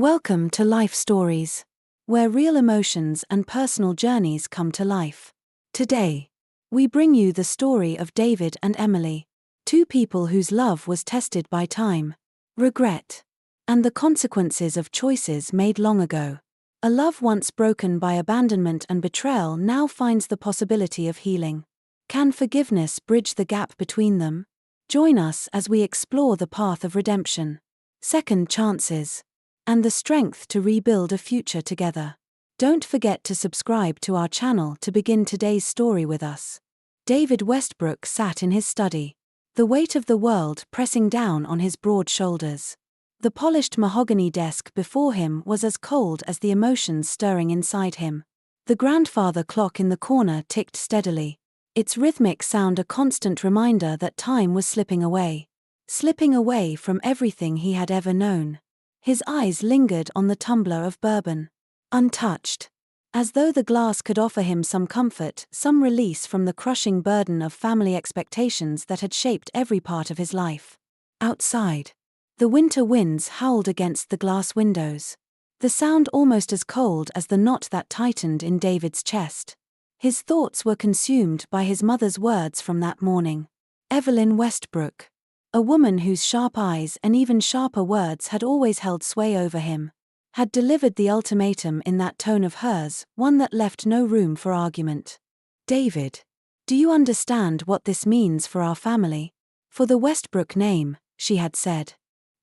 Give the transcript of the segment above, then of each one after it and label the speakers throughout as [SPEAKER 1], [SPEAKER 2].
[SPEAKER 1] Welcome to Life Stories, where real emotions and personal journeys come to life. Today, we bring you the story of David and Emily, two people whose love was tested by time, regret, and the consequences of choices made long ago. A love once broken by abandonment and betrayal now finds the possibility of healing. Can forgiveness bridge the gap between them? Join us as we explore the path of redemption, second chances, and the strength to rebuild a future together. Don't forget to subscribe to our channel to begin today's story with us. David Westbrook sat in his study, the weight of the world pressing down on his broad shoulders. The polished mahogany desk before him was as cold as the emotions stirring inside him. The grandfather clock in the corner ticked steadily, its rhythmic sound a constant reminder that time was slipping away from everything he had ever known. His eyes lingered on the tumbler of bourbon, untouched, as though the glass could offer him some comfort, some release from the crushing burden of family expectations that had shaped every part of his life. Outside, the winter winds howled against the glass windows, the sound almost as cold as the knot that tightened in David's chest. His thoughts were consumed by his mother's words from that morning. Evelyn Westbrook, a woman whose sharp eyes and even sharper words had always held sway over him, had delivered the ultimatum in that tone of hers, one that left no room for argument. "David, do you understand what this means for our family? For the Westbrook name," she had said,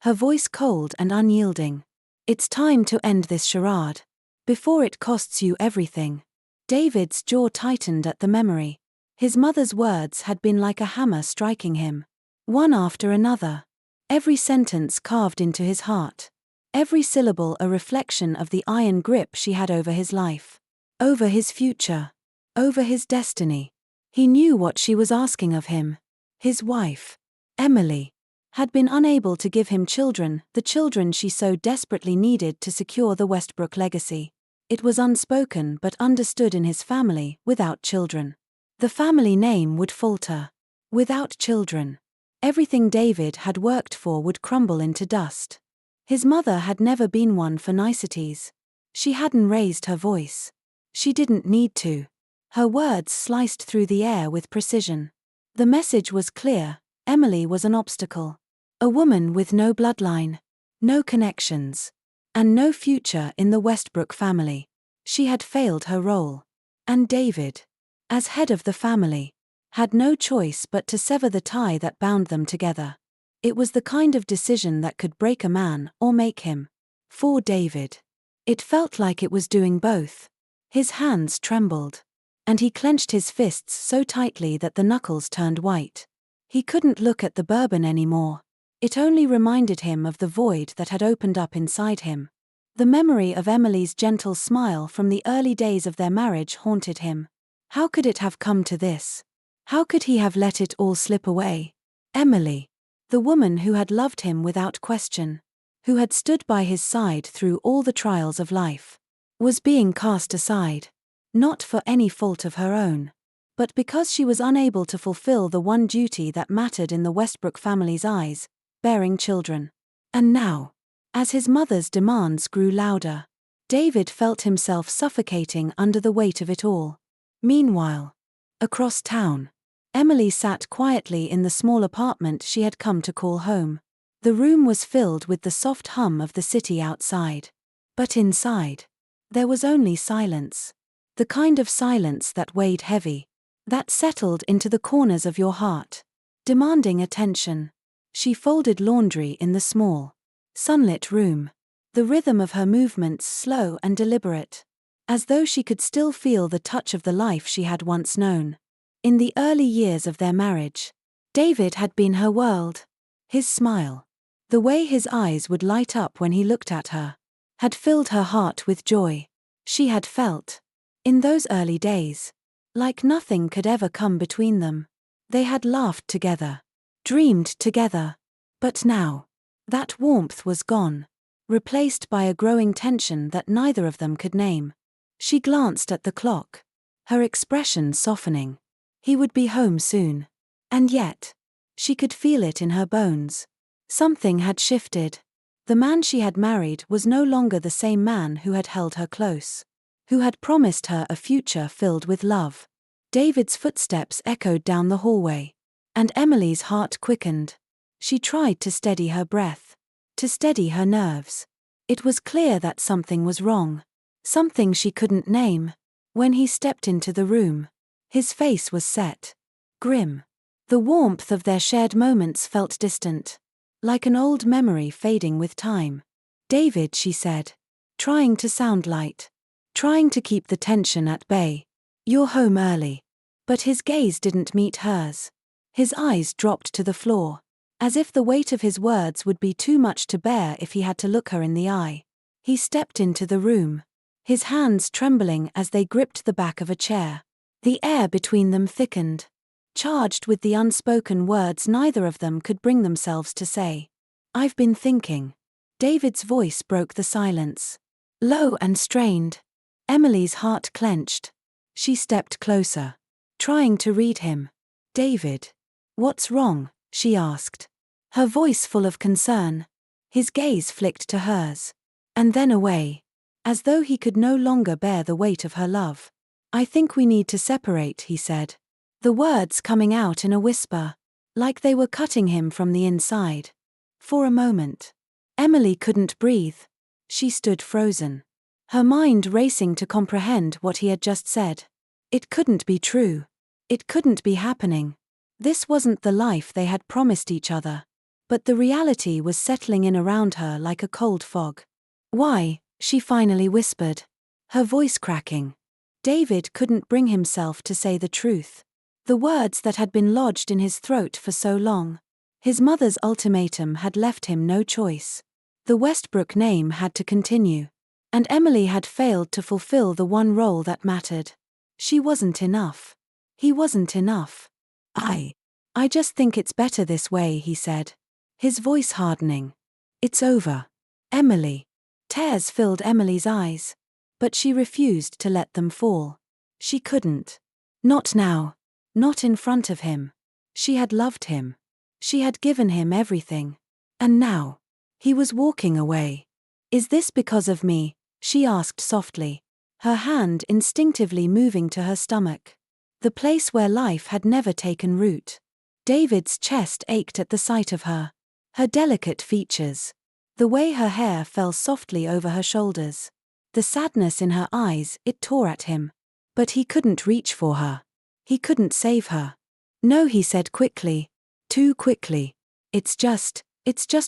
[SPEAKER 1] her voice cold and unyielding. "It's time to end this charade, before it costs you everything." David's jaw tightened at the memory. His mother's words had been like a hammer striking him, one after another, every sentence carved into his heart, every syllable a reflection of the iron grip she had over his life, over his future, over his destiny. He knew what she was asking of him. His wife, Emily, had been unable to give him children, the children she so desperately needed to secure the Westbrook legacy. It was unspoken but understood in his family. Without children, the family name would falter. Without children, everything David had worked for would crumble into dust. His mother had never been one for niceties. She hadn't raised her voice. She didn't need to. Her words sliced through the air with precision. The message was clear: Emily was an obstacle. A woman with no bloodline, no connections, and no future in the Westbrook family. She had failed her role. And David, as head of the family, had no choice but to sever the tie that bound them together. It was the kind of decision that could break a man or make him. For David, it felt like it was doing both. His hands trembled, and he clenched his fists so tightly that the knuckles turned white. He couldn't look at the bourbon anymore. It only reminded him of the void that had opened up inside him. The memory of Emily's gentle smile from the early days of their marriage haunted him. How could it have come to this? How could he have let it all slip away? Emily, the woman who had loved him without question, who had stood by his side through all the trials of life, was being cast aside, not for any fault of her own, but because she was unable to fulfill the one duty that mattered in the Westbrook family's eyes, bearing children. And now, as his mother's demands grew louder, David felt himself suffocating under the weight of it all. Meanwhile, across town, Emily sat quietly in the small apartment she had come to call home. The room was filled with the soft hum of the city outside. But inside, there was only silence. The kind of silence that weighed heavy, that settled into the corners of your heart, demanding attention. She folded laundry in the small, sunlit room, the rhythm of her movements slow and deliberate, as though she could still feel the touch of the life she had once known. In the early years of their marriage, David had been her world. His smile, the way his eyes would light up when he looked at her, had filled her heart with joy. She had felt, in those early days, like nothing could ever come between them. They had laughed together, dreamed together. But now, that warmth was gone, replaced by a growing tension that neither of them could name. She glanced at the clock, her expression softening. He would be home soon. And yet, she could feel it in her bones. Something had shifted. The man she had married was no longer the same man who had held her close, who had promised her a future filled with love. David's footsteps echoed down the hallway, and Emily's heart quickened. She tried to steady her breath, to steady her nerves. It was clear that something was wrong, something she couldn't name. When he stepped into the room, his face was set, grim. The warmth of their shared moments felt distant, like an old memory fading with time. "David," she said, trying to sound light, trying to keep the tension at bay. "You're home early." But his gaze didn't meet hers. His eyes dropped to the floor, as if the weight of his words would be too much to bear if he had to look her in the eye. He stepped into the room, his hands trembling as they gripped the back of a chair. The air between them thickened, charged with the unspoken words neither of them could bring themselves to say. "I've been thinking." David's voice broke the silence, low and strained. Emily's heart clenched. She stepped closer, trying to read him. "David, what's wrong?" she asked, her voice full of concern. His gaze flicked to hers, and then away, as though he could no longer bear the weight of her love. "I think we need to separate," he said, the words coming out in a whisper, like they were cutting him from the inside. For a moment, Emily couldn't breathe. She stood frozen, her mind racing to comprehend what he had just said. It couldn't be true. It couldn't be happening. This wasn't the life they had promised each other. But the reality was settling in around her like a cold fog. "Why?" she finally whispered, her voice cracking. David couldn't bring himself to say the truth. The words that had been lodged in his throat for so long. His mother's ultimatum had left him no choice. The Westbrook name had to continue. And Emily had failed to fulfill the one role that mattered. She wasn't enough. He wasn't enough. I just think it's better this way," he said, his voice hardening. "It's over. Emily." Tears filled Emily's eyes, but she refused to let them fall. She couldn't. Not now. Not in front of him. She had loved him. She had given him everything. And now, he was walking away. "Is this because of me?" she asked softly, her hand instinctively moving to her stomach, the place where life had never taken root. David's chest ached at the sight of her, her delicate features, the way her hair fell softly over her shoulders, the sadness in her eyes. It tore at him. But he couldn't reach for her. He couldn't save her. "No," he said quickly, too quickly. It's just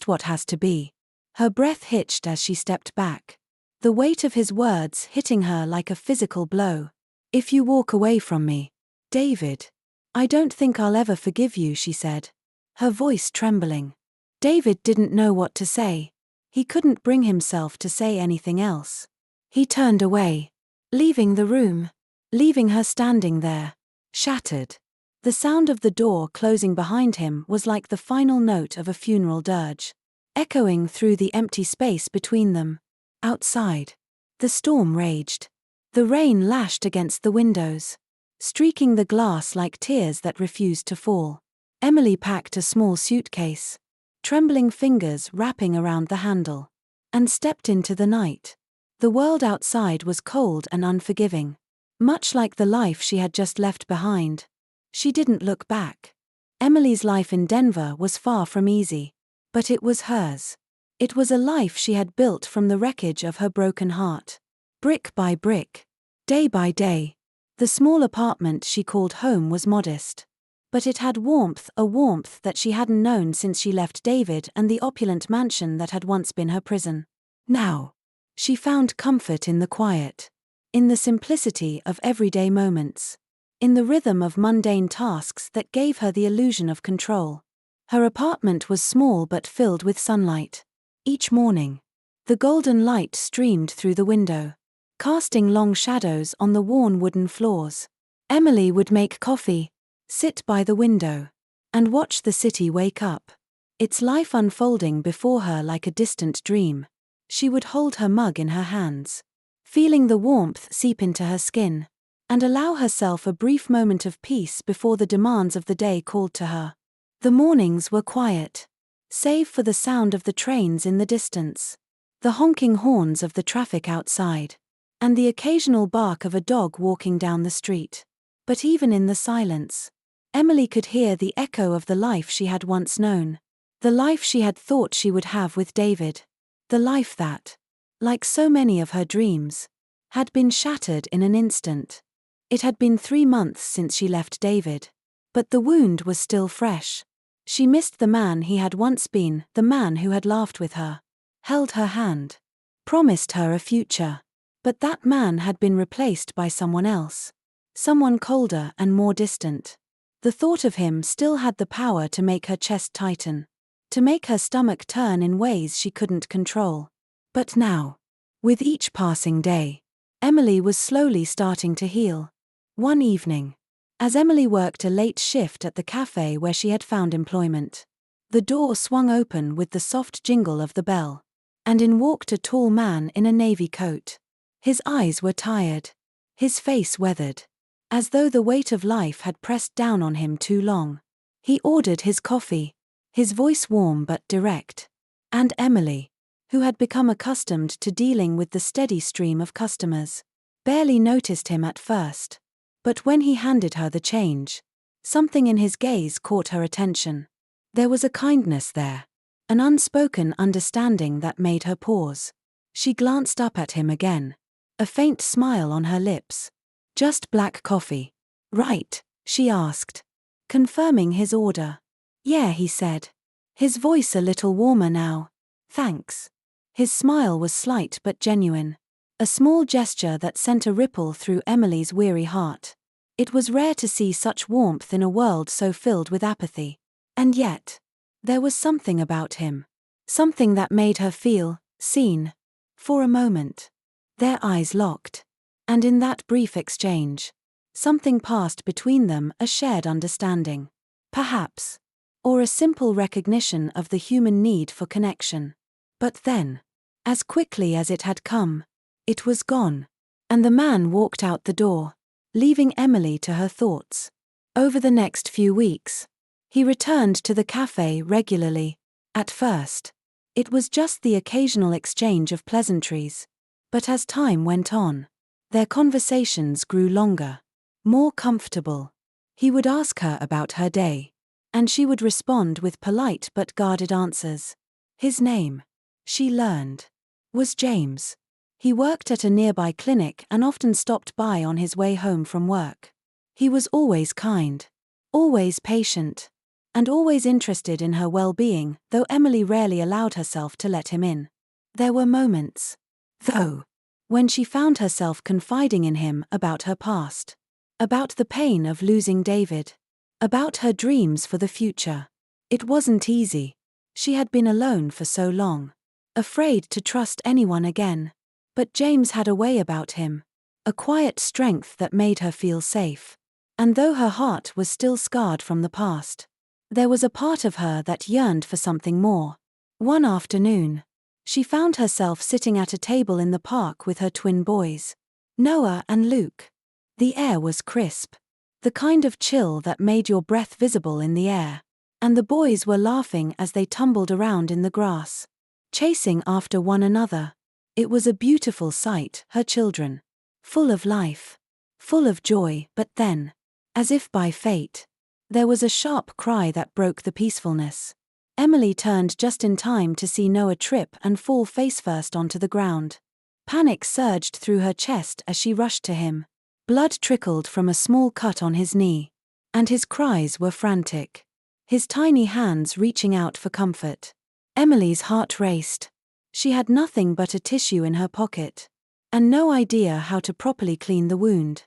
[SPEAKER 1] what has to be." Her breath hitched as she stepped back, the weight of his words hitting her like a physical blow. "If you walk away from me, David, I don't think I'll ever forgive you," she said, her voice trembling. David didn't know what to say. He couldn't bring himself to say anything else. He turned away, leaving the room, leaving her standing there, shattered. The sound of the door closing behind him was like the final note of a funeral dirge, echoing through the empty space between them. Outside, the storm raged. The rain lashed against the windows, streaking the glass like tears that refused to fall. Emily packed a small suitcase, trembling fingers wrapping around the handle, and stepped into the night. The world outside was cold and unforgiving, much like the life she had just left behind. She didn't look back. Emily's life in Denver was far from easy, but it was hers. It was a life she had built from the wreckage of her broken heart. Brick by brick, day by day. The small apartment she called home was modest, but it had warmth, a warmth that she hadn't known since she left David and the opulent mansion that had once been her prison. Now, she found comfort in the quiet, in the simplicity of everyday moments, in the rhythm of mundane tasks that gave her the illusion of control. Her apartment was small but filled with sunlight. Each morning, the golden light streamed through the window, casting long shadows on the worn wooden floors. Emily would make coffee, sit by the window, and watch the city wake up, its life unfolding before her like a distant dream. She would hold her mug in her hands, feeling the warmth seep into her skin, and allow herself a brief moment of peace before the demands of the day called to her. The mornings were quiet. save for the sound of the trains in the distance, the honking horns of the traffic outside, and the occasional bark of a dog walking down the street. But even in the silence, Emily could hear the echo of the life she had once known, the life she had thought she would have with David, the life that, like so many of her dreams, had been shattered in an instant. It had been 3 months since she left David, but the wound was still fresh. She missed the man he had once been, the man who had laughed with her, held her hand, promised her a future. But that man had been replaced by someone else, someone colder and more distant. The thought of him still had the power to make her chest tighten, to make her stomach turn in ways she couldn't control. But now, with each passing day, Emily was slowly starting to heal. One evening, as Emily worked a late shift at the cafe where she had found employment, the door swung open with the soft jingle of the bell, and in walked a tall man in a navy coat. His eyes were tired, his face weathered, as though the weight of life had pressed down on him too long. He ordered his coffee, his voice warm but direct, and Emily, who had become accustomed to dealing with the steady stream of customers, barely noticed him at first. But when he handed her the change, something in his gaze caught her attention. There was a kindness there, an unspoken understanding that made her pause. She glanced up at him again, a faint smile on her lips. "Just black coffee, right?" she asked, confirming his order. "Yeah," he said, his voice a little warmer now. "Thanks." His smile was slight but genuine, a small gesture that sent a ripple through Emily's weary heart. It was rare to see such warmth in a world so filled with apathy. And yet, there was something about him, something that made her feel seen. For a moment, their eyes locked, and in that brief exchange, something passed between them, a shared understanding, perhaps, or a simple recognition of the human need for connection. But then, as quickly as it had come, it was gone, and the man walked out the door, leaving Emily to her thoughts. Over the next few weeks, he returned to the cafe regularly. At first, it was just the occasional exchange of pleasantries, but as time went on, their conversations grew longer, more comfortable. He would ask her about her day, and she would respond with polite but guarded answers. His name, she learned, was James. He worked at a nearby clinic and often stopped by on his way home from work. He was always kind, always patient, and always interested in her well-being, though Emily rarely allowed herself to let him in. There were moments, though, when she found herself confiding in him about her past, about the pain of losing David, about her dreams for the future. It wasn't easy. She had been alone for so long, afraid to trust anyone again. But James had a way about him, a quiet strength that made her feel safe. And though her heart was still scarred from the past, there was a part of her that yearned for something more. One afternoon, she found herself sitting at a table in the park with her twin boys, Noah and Luke. The air was crisp, the kind of chill that made your breath visible in the air, and the boys were laughing as they tumbled around in the grass, chasing after one another. It was a beautiful sight, her children, full of life, full of joy. But then, as if by fate, there was a sharp cry that broke the peacefulness. Emily turned just in time to see Noah trip and fall face-first onto the ground. Panic surged through her chest as she rushed to him. Blood trickled from a small cut on his knee, and his cries were frantic, his tiny hands reaching out for comfort. Emily's heart raced. She had nothing but a tissue in her pocket, and no idea how to properly clean the wound.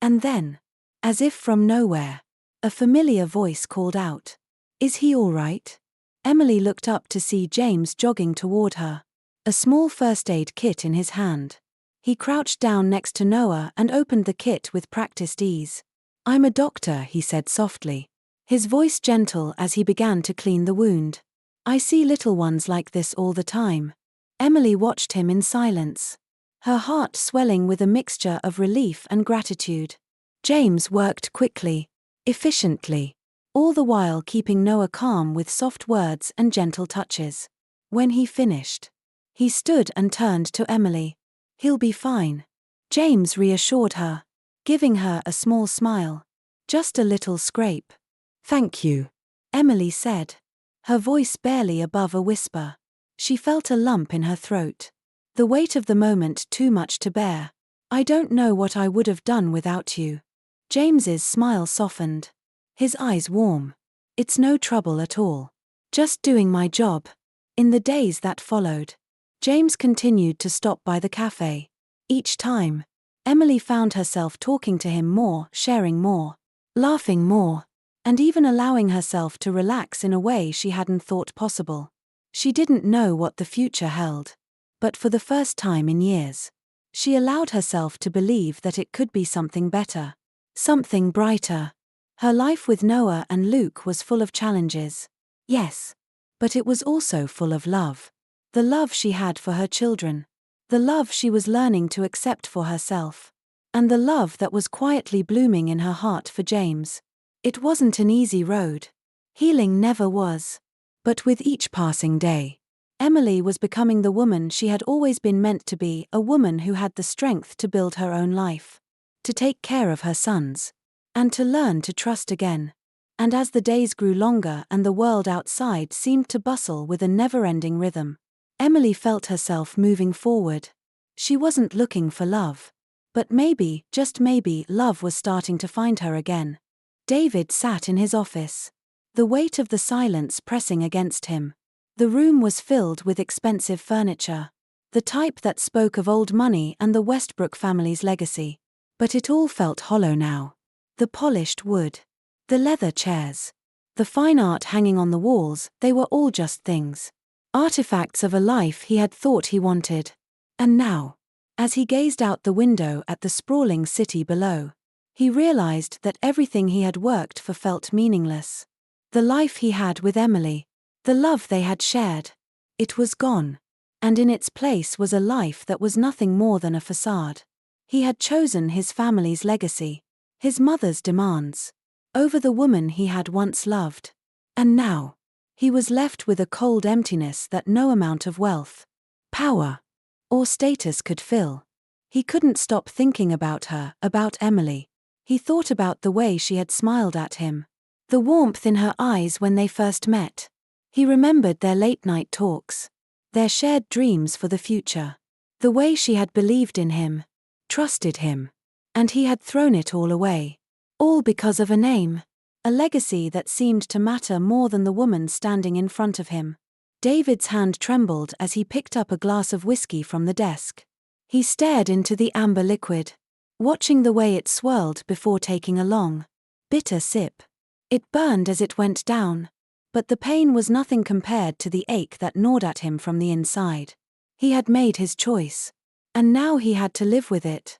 [SPEAKER 1] And then, as if from nowhere, a familiar voice called out, "Is he all right?" Emily looked up to see James jogging toward her, a small first aid kit in his hand. He crouched down next to Noah and opened the kit with practiced ease. "I'm a doctor," he said softly, his voice gentle as he began to clean the wound. "I see little ones like this all the time." Emily watched him in silence, her heart swelling with a mixture of relief and gratitude. James worked quickly, efficiently, all the while keeping Noah calm with soft words and gentle touches. When he finished, he stood and turned to Emily. "He'll be fine," James reassured her, giving her a small smile. "Just a little scrape." "Thank you," Emily said, her voice barely above a whisper. She felt a lump in her throat. The weight of the moment too much to bear. "I don't know what I would have done without you." James's smile softened, his eyes warm. "It's no trouble at all. Just doing my job." In the days that followed, James continued to stop by the cafe. Each time, Emily found herself talking to him more, sharing more, laughing more, and even allowing herself to relax in a way she hadn't thought possible. She didn't know what the future held, but for the first time in years, she allowed herself to believe that it could be something better, something brighter. Her life with Noah and Luke was full of challenges. Yes, but it was also full of love. The love she had for her children, the love she was learning to accept for herself, and the love that was quietly blooming in her heart for James. It wasn't an easy road. Healing never was. But with each passing day, Emily was becoming the woman she had always been meant to be, a woman who had the strength to build her own life, to take care of her sons, and to learn to trust again. And as the days grew longer and the world outside seemed to bustle with a never-ending rhythm, Emily felt herself moving forward. She wasn't looking for love. But maybe, just maybe, love was starting to find her again. David sat in his office, the weight of the silence pressing against him. The room was filled with expensive furniture, the type that spoke of old money and the Westbrook family's legacy. But it all felt hollow now. The polished wood, the leather chairs, the fine art hanging on the walls, they were all just things. Artifacts of a life he had thought he wanted. And now, as he gazed out the window at the sprawling city below, he realized that everything he had worked for felt meaningless. The life he had with Emily, the love they had shared, it was gone. And in its place was a life that was nothing more than a facade. He had chosen his family's legacy, his mother's demands, over the woman he had once loved. And now, he was left with a cold emptiness that no amount of wealth, power, or status could fill. He couldn't stop thinking about her, about Emily. He thought about the way she had smiled at him, the warmth in her eyes when they first met. He remembered their late-night talks, their shared dreams for the future, the way she had believed in him, trusted him, and he had thrown it all away. All because of a name, a legacy that seemed to matter more than the woman standing in front of him. David's hand trembled as he picked up a glass of whiskey from the desk. He stared into the amber liquid, watching the way it swirled before taking a long, bitter sip. It burned as it went down, but the pain was nothing compared to the ache that gnawed at him from the inside. He had made his choice, and now he had to live with it.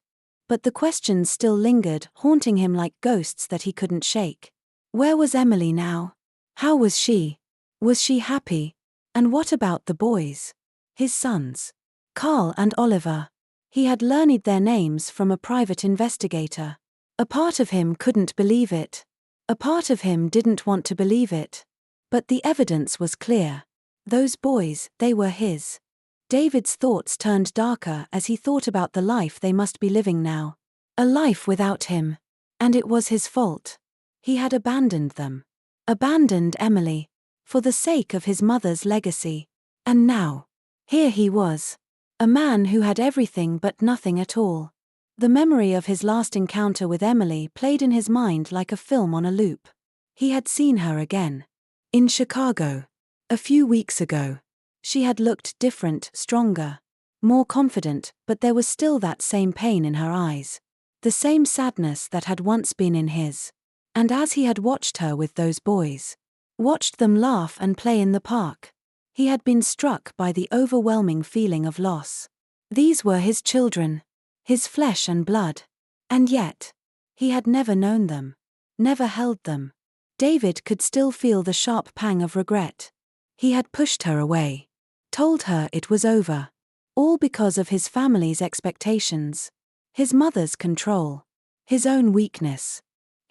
[SPEAKER 1] But the questions still lingered, haunting him like ghosts that he couldn't shake. Where was Emily now? How was she? Was she happy? And what about the boys? His sons, Carl and Oliver. He had learned their names from a private investigator. A part of him couldn't believe it. A part of him didn't want to believe it. But the evidence was clear. Those boys, they were his. David's thoughts turned darker as he thought about the life they must be living now. A life without him. And it was his fault. He had abandoned them. Abandoned Emily. For the sake of his mother's legacy. And now, here he was. A man who had everything but nothing at all. The memory of his last encounter with Emily played in his mind like a film on a loop. He had seen her again. In Chicago. A few weeks ago. She had looked different, stronger, more confident, but there was still that same pain in her eyes. The same sadness that had once been in his. And as he had watched her with those boys, watched them laugh and play in the park, he had been struck by the overwhelming feeling of loss. These were his children, his flesh and blood. And yet, he had never known them, never held them. David could still feel the sharp pang of regret. He had pushed her away. Told her it was over. All because of his family's expectations. His mother's control. His own weakness.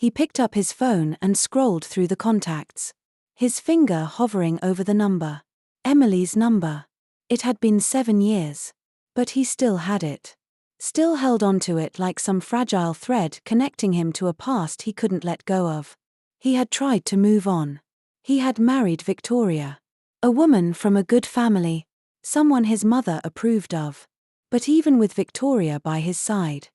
[SPEAKER 1] He picked up his phone and scrolled through the contacts, his finger hovering over the number. Emily's number. It had been 7 years. But he still had it. Still held onto it like some fragile thread connecting him to a past he couldn't let go of. He had tried to move on. He had married Victoria. A woman from a good family. Someone his mother approved of. But even with Victoria by his side,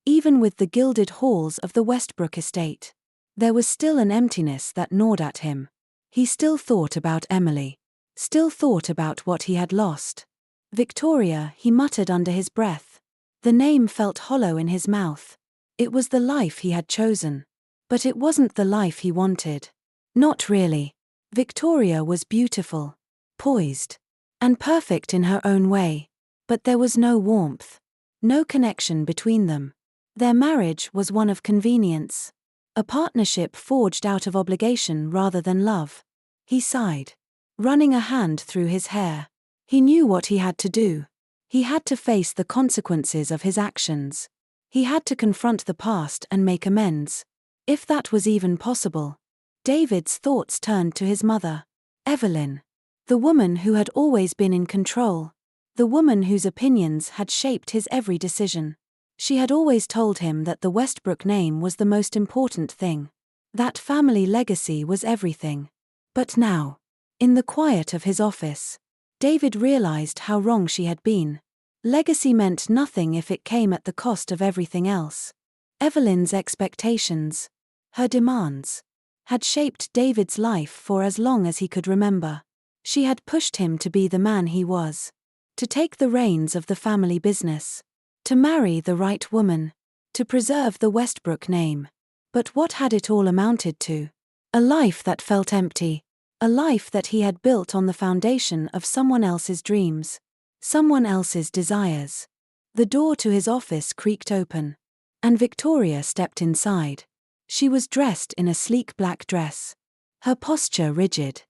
[SPEAKER 1] even with the gilded halls of the Westbrook estate, there was still an emptiness that gnawed at him. He still thought about Emily. Still thought about what he had lost. Victoria, he muttered under his breath. The name felt hollow in his mouth. It was the life he had chosen. But it wasn't the life he wanted. Not really. Victoria was beautiful, poised, and perfect in her own way. But there was no warmth. No connection between them. Their marriage was one of convenience. A partnership forged out of obligation rather than love. He sighed, running a hand through his hair. He knew what he had to do. He had to face the consequences of his actions. He had to confront the past and make amends. If that was even possible. David's thoughts turned to his mother. Evelyn. The woman who had always been in control. The woman whose opinions had shaped his every decision. She had always told him that the Westbrook name was the most important thing. That family legacy was everything. But now, in the quiet of his office, David realized how wrong she had been. Legacy meant nothing if it came at the cost of everything else. Evelyn's expectations, her demands, had shaped David's life for as long as he could remember. She had pushed him to be the man he was. To take the reins of the family business. To marry the right woman. To preserve the Westbrook name. But what had it all amounted to? A life that felt empty. A life that he had built on the foundation of someone else's dreams. Someone else's desires. The door to his office creaked open. And Victoria stepped inside. She was dressed in a sleek black dress. Her posture rigid.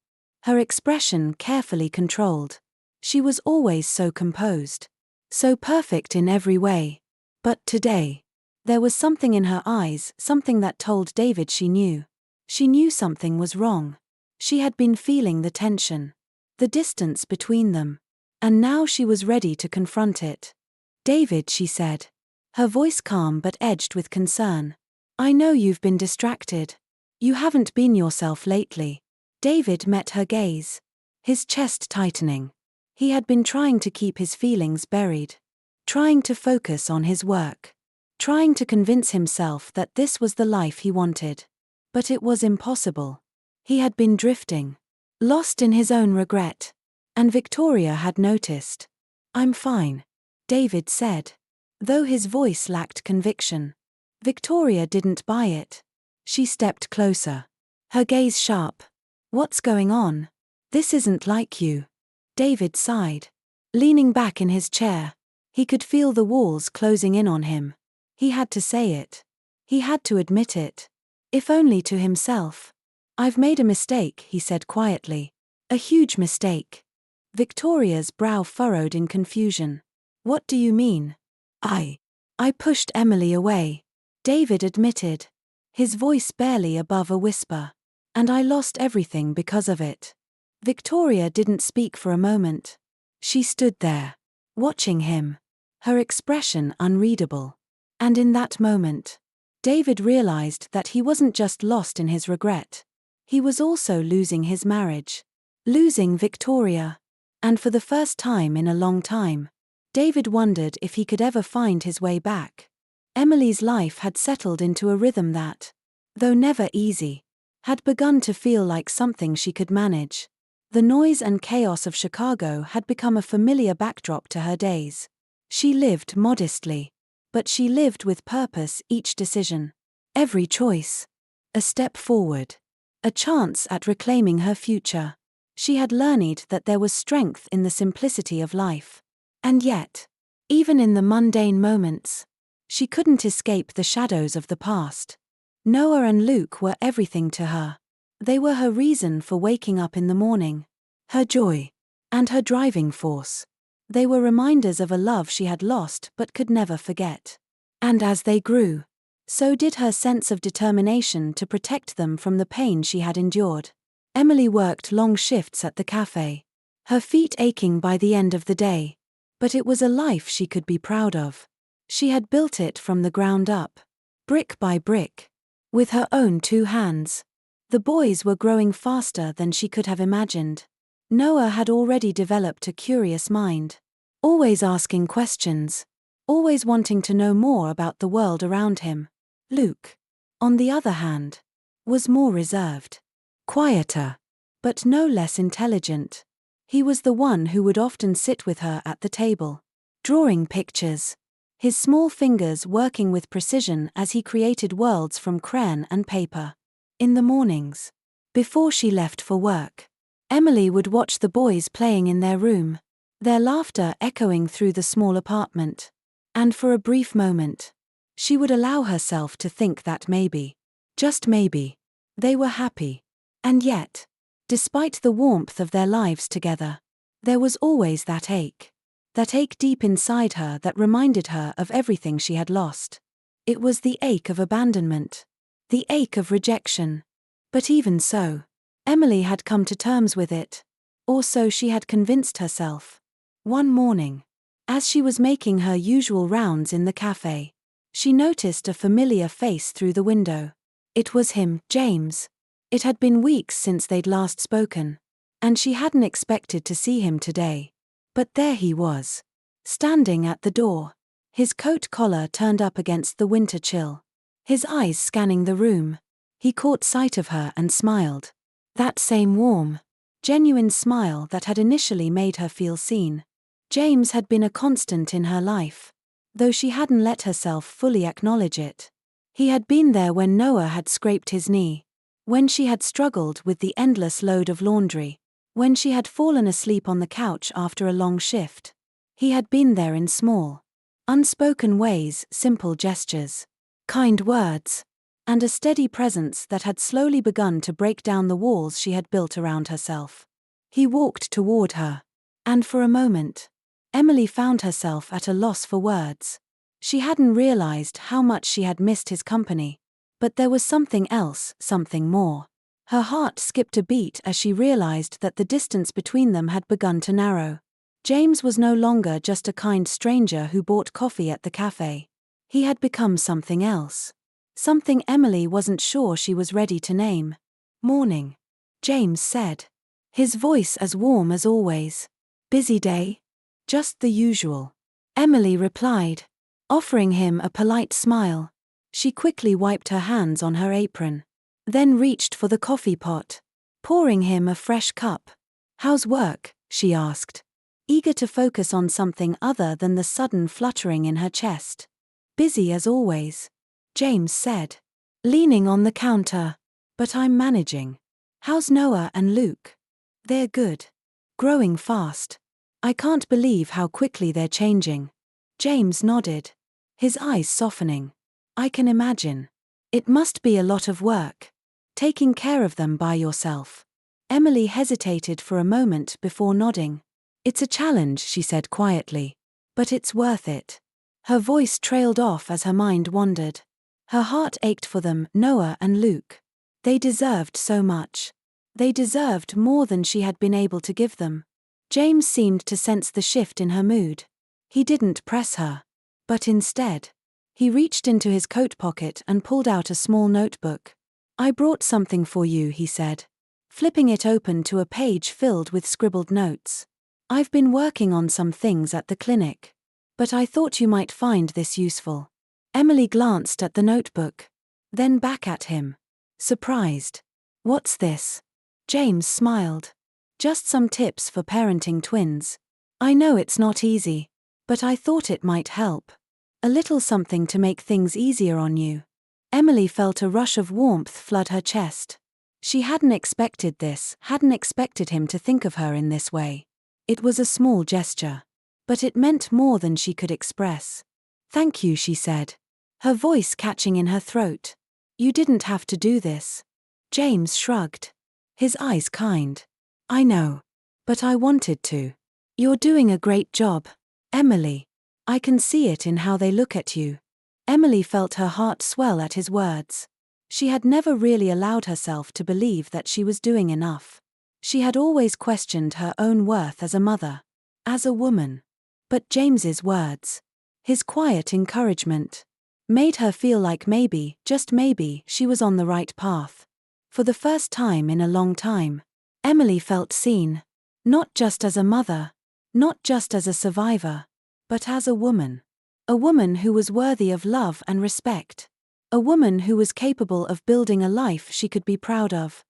[SPEAKER 1] Her expression carefully controlled. She was always so composed. So perfect in every way. But today, there was something in her eyes, something that told David she knew. She knew something was wrong. She had been feeling the tension. The distance between them. And now she was ready to confront it. David, she said. Her voice calm but edged with concern. I know you've been distracted. You haven't been yourself lately. David met her gaze. His chest tightening. He had been trying to keep his feelings buried. Trying to focus on his work. Trying to convince himself that this was the life he wanted. But it was impossible. He had been drifting. Lost in his own regret. And Victoria had noticed. I'm fine, David said. Though his voice lacked conviction. Victoria didn't buy it. She stepped closer. Her gaze sharp. What's going on? This isn't like you. David sighed. Leaning back in his chair. He could feel the walls closing in on him. He had to say it. He had to admit it. If only to himself. I've made a mistake, he said quietly. A huge mistake. Victoria's brow furrowed in confusion. What do you mean? I pushed Emily away. David admitted. His voice barely above a whisper. And I lost everything because of it. Victoria didn't speak for a moment. She stood there, watching him. Her expression unreadable. And in that moment, David realized that he wasn't just lost in his regret. He was also losing his marriage. Losing Victoria. And for the first time in a long time, David wondered if he could ever find his way back. Emily's life had settled into a rhythm that, though never easy, had begun to feel like something she could manage. The noise and chaos of Chicago had become a familiar backdrop to her days. She lived modestly. But she lived with purpose each decision. Every choice. A step forward. A chance at reclaiming her future. She had learned that there was strength in the simplicity of life. And yet, even in the mundane moments, she couldn't escape the shadows of the past. Noah and Luke were everything to her. They were her reason for waking up in the morning. Her joy. And her driving force. They were reminders of a love she had lost but could never forget. And as they grew, So did her sense of determination to protect them from the pain she had endured. Emily worked long shifts at the cafe, her feet aching by the end of the day. But it was a life she could be proud of. She had built it from the ground up, brick by brick, with her own 2 hands. The boys were growing faster than she could have imagined. Noah had already developed a curious mind, always asking questions, always wanting to know more about the world around him. Luke, on the other hand, was more reserved, quieter, but no less intelligent. He was the one who would often sit with her at the table, drawing pictures, his small fingers working with precision as he created worlds from crayon and paper. In the mornings, before she left for work, Emily would watch the boys playing in their room, their laughter echoing through the small apartment. And for a brief moment, she would allow herself to think that maybe, just maybe, they were happy. And yet, despite the warmth of their lives together, there was always that ache deep inside her that reminded her of everything she had lost. It was the ache of abandonment, the ache of rejection. But even so, Emily had come to terms with it, or so she had convinced herself. One morning, as she was making her usual rounds in the cafe, she noticed a familiar face through the window. It was him, James. It had been weeks since they'd last spoken, and she hadn't expected to see him today. But there he was, standing at the door, his coat collar turned up against the winter chill, his eyes scanning the room. He caught sight of her and smiled. That same warm, genuine smile that had initially made her feel seen. James had been a constant in her life, though she hadn't let herself fully acknowledge it. He had been there when Noah had scraped his knee, when she had struggled with the endless load of laundry, when she had fallen asleep on the couch after a long shift. He had been there in small, unspoken ways, simple gestures, kind words, and a steady presence that had slowly begun to break down the walls she had built around herself. He walked toward her, and for a moment, Emily found herself at a loss for words. She hadn't realized how much she had missed his company, but there was something else, something more. Her heart skipped a beat as she realized that the distance between them had begun to narrow. James was no longer just a kind stranger who bought coffee at the cafe. He had become something else. Something Emily wasn't sure she was ready to name. "Morning," James said, his voice as warm as always. "Busy day?" "Just the usual," Emily replied, offering him a polite smile. She quickly wiped her hands on her apron, then reached for the coffee pot, pouring him a fresh cup. "How's work?" she asked, eager to focus on something other than the sudden fluttering in her chest. "Busy as always," James said, leaning on the counter. "But I'm managing." "How's Noah and Luke?" "They're good. Growing fast. I can't believe how quickly they're changing." James nodded, his eyes softening. "I can imagine. It must be a lot of work, taking care of them by yourself." Emily hesitated for a moment before nodding. "It's a challenge," she said quietly, "but it's worth it." Her voice trailed off as her mind wandered. Her heart ached for them, Noah and Luke. They deserved so much. They deserved more than she had been able to give them. James seemed to sense the shift in her mood. He didn't press her, but instead, he reached into his coat pocket and pulled out a small notebook. "I brought something for you," he said, flipping it open to a page filled with scribbled notes. "I've been working on some things at the clinic, but I thought you might find this useful." Emily glanced at the notebook, then back at him, surprised. "What's this?" James smiled. "Just some tips for parenting twins. I know it's not easy, but I thought it might help. A little something to make things easier on you." Emily felt a rush of warmth flood her chest. She hadn't expected this, hadn't expected him to think of her in this way. It was a small gesture, but it meant more than she could express. "Thank you," she said, her voice catching in her throat. "You didn't have to do this." James shrugged, his eyes kind. "I know. But I wanted to. You're doing a great job, Emily. I can see it in how they look at you." Emily felt her heart swell at his words. She had never really allowed herself to believe that she was doing enough. She had always questioned her own worth as a mother, as a woman. But James's words, his quiet encouragement, made her feel like maybe, just maybe, she was on the right path. For the first time in a long time, Emily felt seen, not just as a mother, not just as a survivor, but as a woman. A woman who was worthy of love and respect. A woman who was capable of building a life she could be proud of.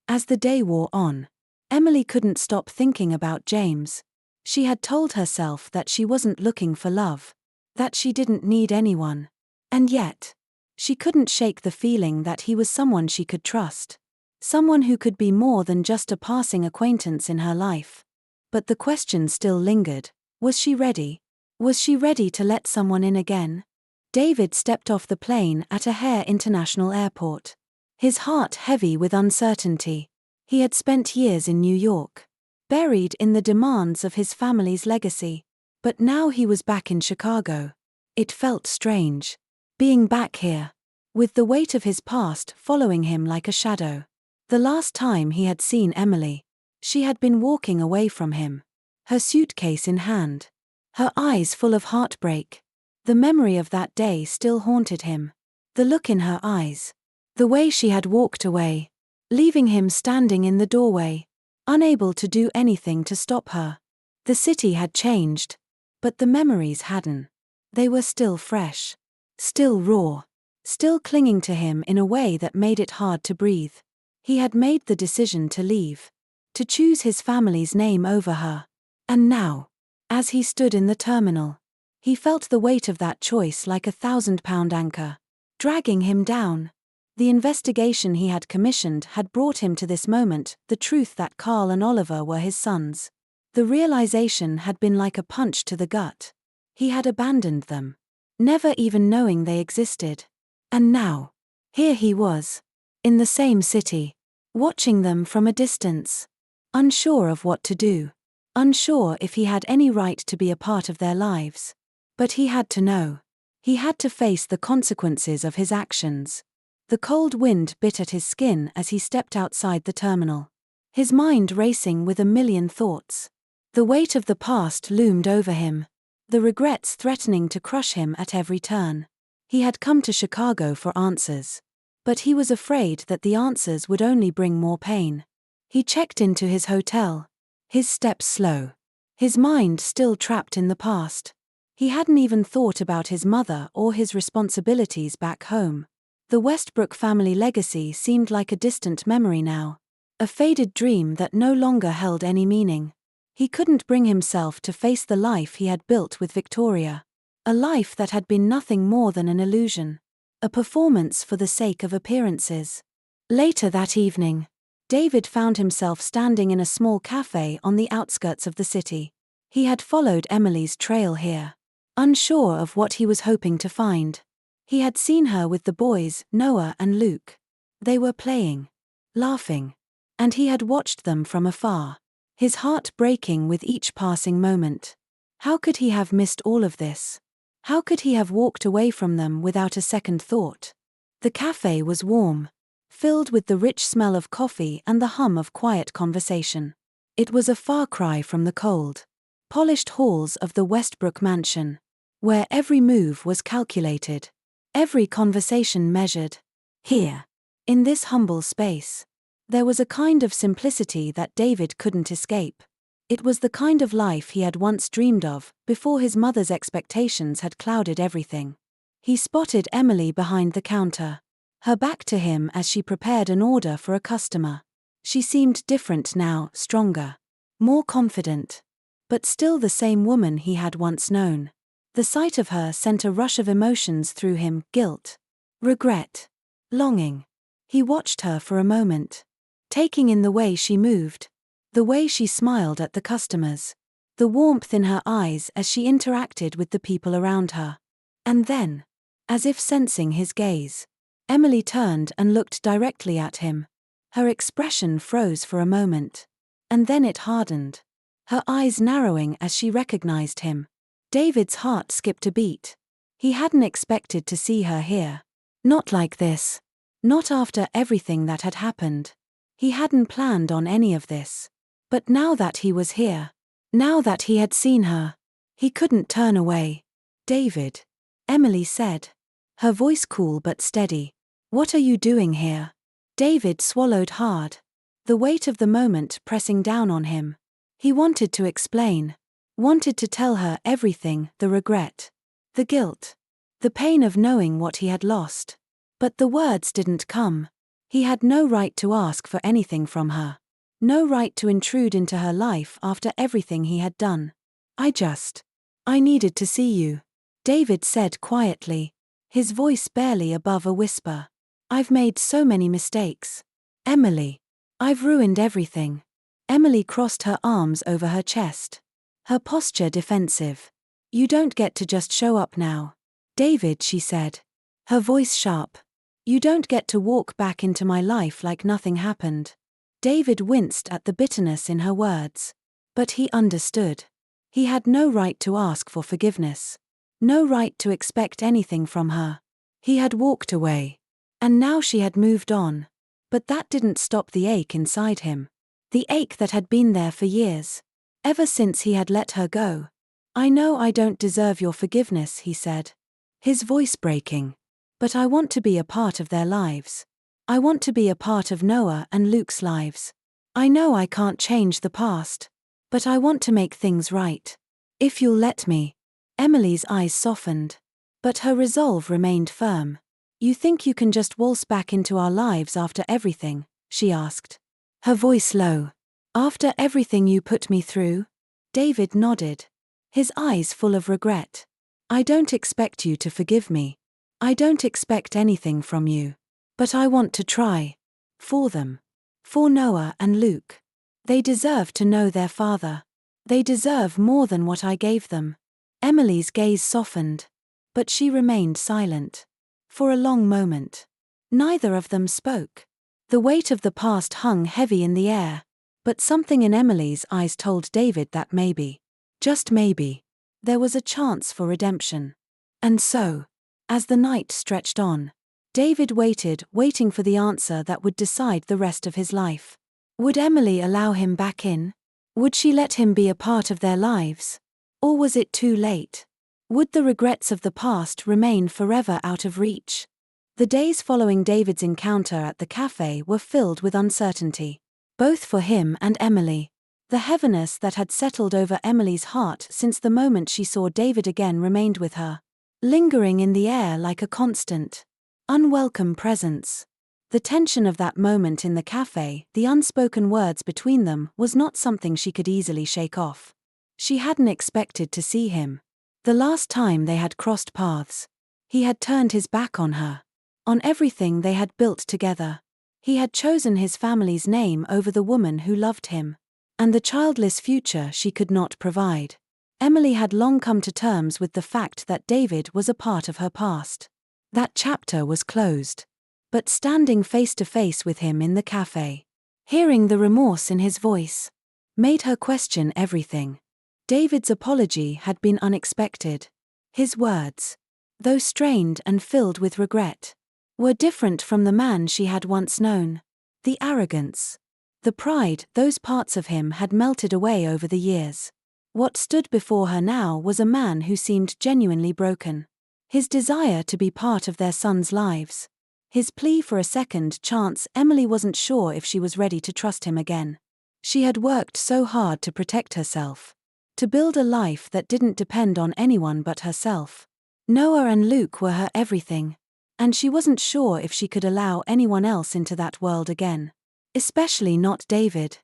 [SPEAKER 1] As the day wore on, Emily couldn't stop thinking about James. She had told herself that she wasn't looking for love, that she didn't need anyone. And yet, she couldn't shake the feeling that he was someone she could trust. Someone who could be more than just a passing acquaintance in her life. But the question still lingered. Was she ready? Was she ready to let someone in again? David stepped off the plane at O'Hare International Airport. His heart heavy with uncertainty. He had spent years in New York, buried in the demands of his family's legacy. But now he was back in Chicago. It felt strange, being back here, with the weight of his past following him like a shadow. The last time he had seen Emily, she had been walking away from him, her suitcase in hand, her eyes full of heartbreak. The memory of that day still haunted him. The look in her eyes. The way she had walked away, leaving him standing in the doorway, unable to do anything to stop her. The city had changed, but the memories hadn't. They were still fresh, still raw, still clinging to him in a way that made it hard to breathe. He had made the decision to leave, to choose his family's name over her. And now, as he stood in the terminal, he felt the weight of that choice like a 1,000-pound anchor, dragging him down. The investigation he had commissioned had brought him to this moment, the truth that Carl and Oliver were his sons. The realization had been like a punch to the gut. He had abandoned them, never even knowing they existed. And now, here he was, in the same city, watching them from a distance, unsure of what to do, unsure if he had any right to be a part of their lives. But he had to know. He had to face the consequences of his actions. The cold wind bit at his skin as he stepped outside the terminal, his mind racing with a million thoughts. The weight of the past loomed over him, the regrets threatening to crush him at every turn. He had come to Chicago for answers, but he was afraid that the answers would only bring more pain. He checked into his hotel, his steps slow, his mind still trapped in the past. He hadn't even thought about his mother or his responsibilities back home. The Westbrook family legacy seemed like a distant memory now, a faded dream that no longer held any meaning. He couldn't bring himself to face the life he had built with Victoria, a life that had been nothing more than an illusion, a performance for the sake of appearances. Later that evening, David found himself standing in a small cafe on the outskirts of the city. He had followed Emily's trail here, unsure of what he was hoping to find. He had seen her with the boys, Noah and Luke. They were playing, laughing, and he had watched them from afar, his heart breaking with each passing moment. How could he have missed all of this? How could he have walked away from them without a second thought? The cafe was warm, filled with the rich smell of coffee and the hum of quiet conversation. It was a far cry from the cold, polished halls of the Westbrook mansion, where every move was calculated, every conversation measured. Here, in this humble space, there was a kind of simplicity that David couldn't escape. It was the kind of life he had once dreamed of, before his mother's expectations had clouded everything. He spotted Emily behind the counter, her back to him as she prepared an order for a customer. She seemed different now, stronger, more confident, but still the same woman he had once known. The sight of her sent a rush of emotions through him, guilt, regret, longing. He watched her for a moment, taking in the way she moved, the way she smiled at the customers, the warmth in her eyes as she interacted with the people around her. And then, as if sensing his gaze, Emily turned and looked directly at him. Her expression froze for a moment, and then it hardened, her eyes narrowing as she recognized him. David's heart skipped a beat. He hadn't expected to see her here. Not like this. Not after everything that had happened. He hadn't planned on any of this. But now that he was here, now that he had seen her, he couldn't turn away. David, Emily said, her voice cool but steady. What are you doing here? David swallowed hard, the weight of the moment pressing down on him. He wanted to explain, wanted to tell her everything, the regret, the guilt, the pain of knowing what he had lost. But the words didn't come. He had no right to ask for anything from her. No right to intrude into her life after everything he had done. I needed to see you, David said quietly, his voice barely above a whisper. I've made so many mistakes. Emily. I've ruined everything. Emily crossed her arms over her chest, her posture defensive. You don't get to just show up now, David, she said, her voice sharp. You don't get to walk back into my life like nothing happened. David winced at the bitterness in her words. But he understood. He had no right to ask for forgiveness. No right to expect anything from her. He had walked away. And now she had moved on. But that didn't stop the ache inside him. The ache that had been there for years. Ever since he had let her go. I know I don't deserve your forgiveness, he said, his voice breaking. But I want to be a part of their lives. I want to be a part of Noah and Luke's lives. I know I can't change the past. But I want to make things right. If you'll let me. Emily's eyes softened. But her resolve remained firm. You think you can just waltz back into our lives after everything? She asked. Her voice low. After everything you put me through? David nodded, his eyes full of regret. I don't expect you to forgive me. I don't expect anything from you. But I want to try. For them. For Noah and Luke. They deserve to know their father. They deserve more than what I gave them. Emily's gaze softened. But she remained silent. For a long moment. Neither of them spoke. The weight of the past hung heavy in the air. But something in Emily's eyes told David that maybe, just maybe, there was a chance for redemption. And so, as the night stretched on, David waiting for the answer that would decide the rest of his life. Would Emily allow him back in? Would she let him be a part of their lives? Or was it too late? Would the regrets of the past remain forever out of reach? The days following David's encounter at the cafe were filled with uncertainty. Both for him and Emily. The heaviness that had settled over Emily's heart since the moment she saw David again remained with her, lingering in the air like a constant, unwelcome presence. The tension of that moment in the cafe, the unspoken words between them, was not something she could easily shake off. She hadn't expected to see him. The last time they had crossed paths, he had turned his back on her, on everything they had built together. He had chosen his family's name over the woman who loved him, and the childless future she could not provide. Emily had long come to terms with the fact that David was a part of her past. That chapter was closed. But standing face to face with him in the cafe, hearing the remorse in his voice, made her question everything. David's apology had been unexpected. His words, though strained and filled with regret, were different from the man she had once known. The arrogance, the pride, those parts of him had melted away over the years. What stood before her now was a man who seemed genuinely broken. His desire to be part of their sons' lives. His plea for a second chance. Emily wasn't sure if she was ready to trust him again. She had worked so hard to protect herself. To build a life that didn't depend on anyone but herself. Noah and Luke were her everything. And she wasn't sure if she could allow anyone else into that world again. Especially not David.